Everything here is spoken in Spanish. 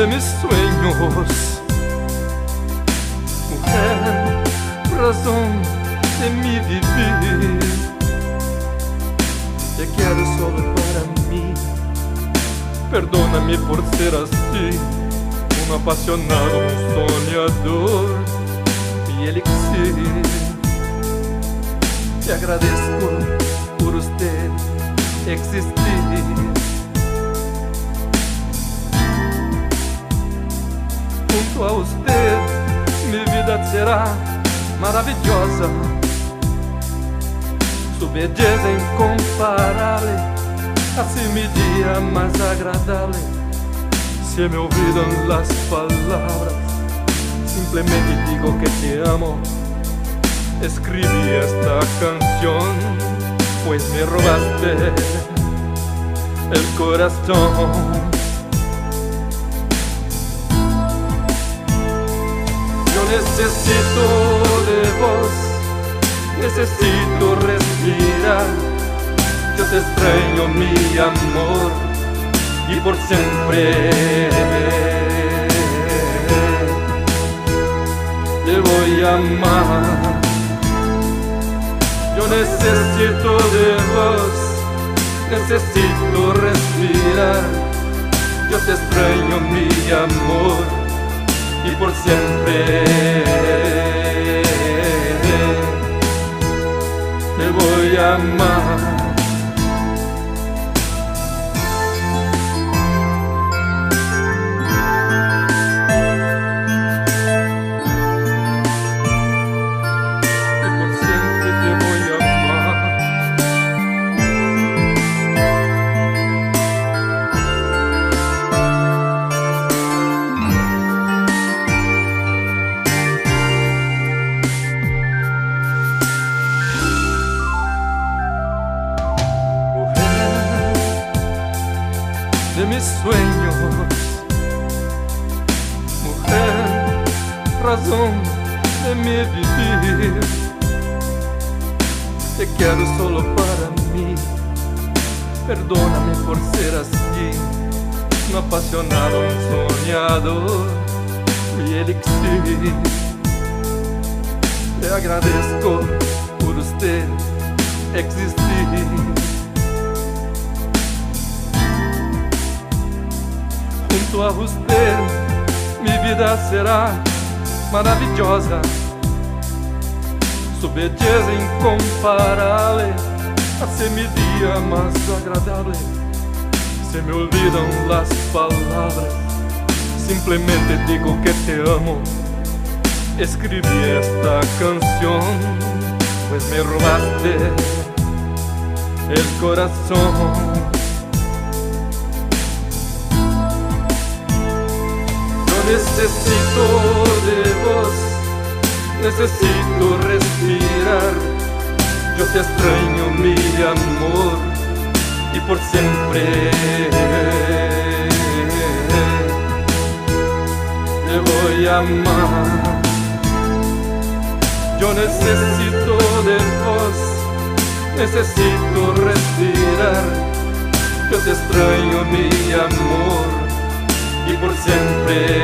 de mis sueños, mujer, razón de mi vivir. Te quiero solo para mí, perdóname por ser así, un apasionado, un soñador y elixir. Te agradezco por usted existir. Junto a usted mi vida será maravillosa, su belleza incomparable hace mi día más agradable. Se me olvidan las palabras, simplemente digo que te amo. Escribí esta canción, pues me robaste el corazón. Yo necesito de vos, necesito respirar. Yo te extraño, mi amor, y por siempre te voy a amar. Yo necesito de vos, necesito respirar. Yo te extraño, mi amor, y por siempre te voy a amar. De mis sueños, mujer, razón de mi vivir. Te quiero solo para mí, perdóname por ser así, un apasionado, un soñador y elixir. Te agradezco por usted existir. Junto a usted mi vida será maravillosa, su belleza incomparable hace mi día más agradable. Se me olvidan las palabras, simplemente digo que te amo. Escribí esta canción, pues me robaste el corazón. Necesito de vos, necesito respirar. Yo te extraño, mi amor, y por siempre te voy a amar. Yo necesito de vos, necesito respirar. Yo te extraño, mi amor, y por siempre